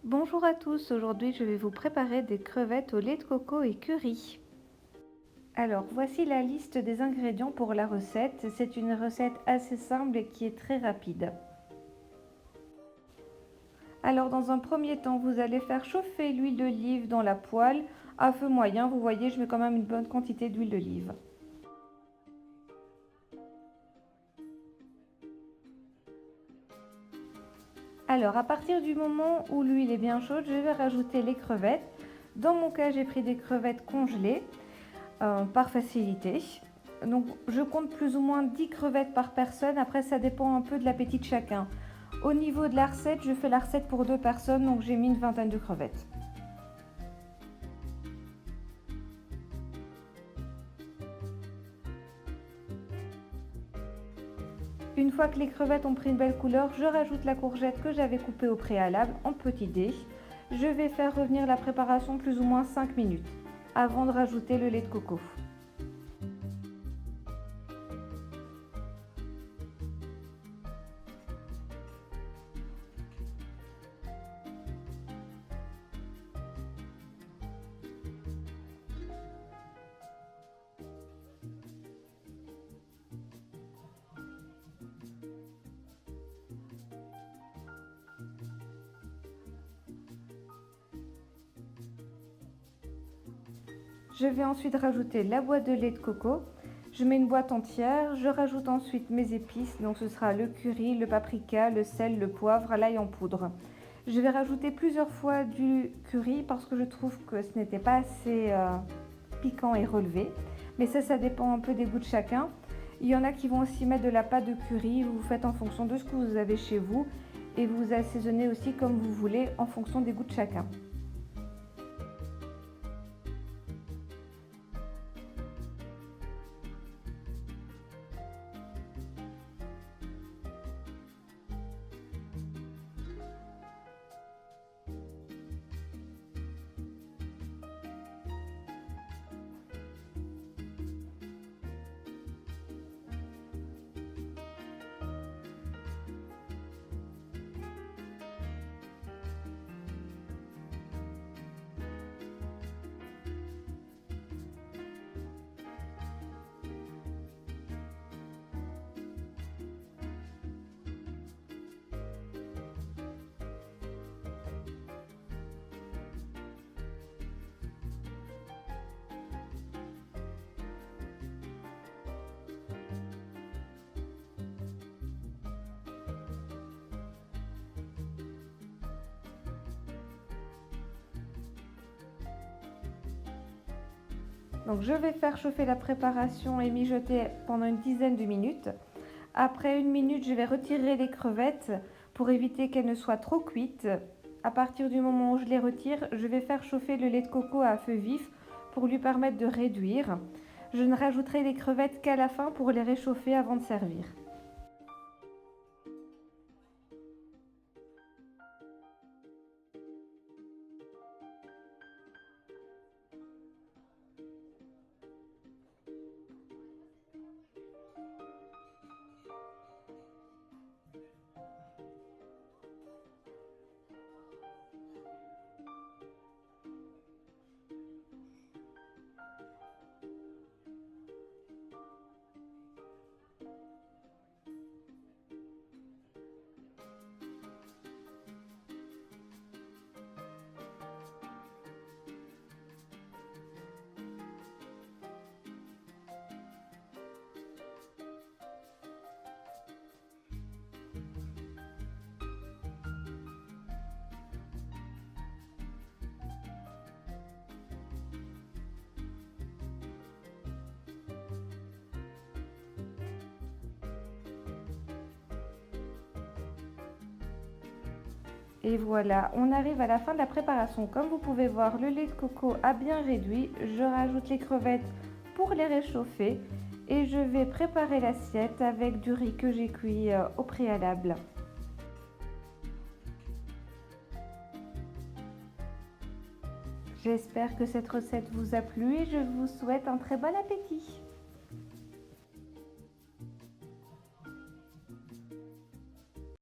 Bonjour à tous, aujourd'hui je vais vous préparer des crevettes au lait de coco et curry. Alors voici la liste des ingrédients pour la recette. C'est une recette assez simple et qui est très rapide. Alors dans un premier temps, vous allez faire chauffer l'huile d'olive dans la poêle à feu moyen. Vous voyez, je mets quand même une bonne quantité d'huile d'olive. Alors à partir du moment où l'huile est bien chaude, je vais rajouter les crevettes. Dans mon cas, j'ai pris des crevettes congelées. Par facilité. Donc je compte plus ou moins 10 crevettes par personne, après ça dépend un peu de l'appétit de chacun. Au niveau de la recette, je fais la recette pour 2 personnes, donc j'ai mis une vingtaine de crevettes. Une fois que les crevettes ont pris une belle couleur, je rajoute la courgette que j'avais coupée au préalable en petits dés. Je vais faire revenir la préparation plus ou moins 5 minutes avant de rajouter le lait de coco. Je vais ensuite rajouter la boîte de lait de coco. Je mets une boîte entière. Je rajoute ensuite mes épices. Donc ce sera le curry, le paprika, le sel, le poivre, l'ail en poudre. Je vais rajouter plusieurs fois du curry parce que je trouve que ce n'était pas assez piquant et relevé. Mais ça dépend un peu des goûts de chacun. Il y en a qui vont aussi mettre de la pâte de curry. Vous faites en fonction de ce que vous avez chez vous. Et vous assaisonnez aussi comme vous voulez en fonction des goûts de chacun. Donc je vais faire chauffer la préparation et mijoter pendant une dizaine de minutes. Après une minute, je vais retirer les crevettes pour éviter qu'elles ne soient trop cuites. À partir du moment où je les retire, je vais faire chauffer le lait de coco à feu vif pour lui permettre de réduire. Je ne rajouterai les crevettes qu'à la fin pour les réchauffer avant de servir. Et voilà, on arrive à la fin de la préparation. Comme vous pouvez voir, le lait de coco a bien réduit. Je rajoute les crevettes pour les réchauffer et je vais préparer l'assiette avec du riz que j'ai cuit au préalable. J'espère que cette recette vous a plu et je vous souhaite un très bon appétit.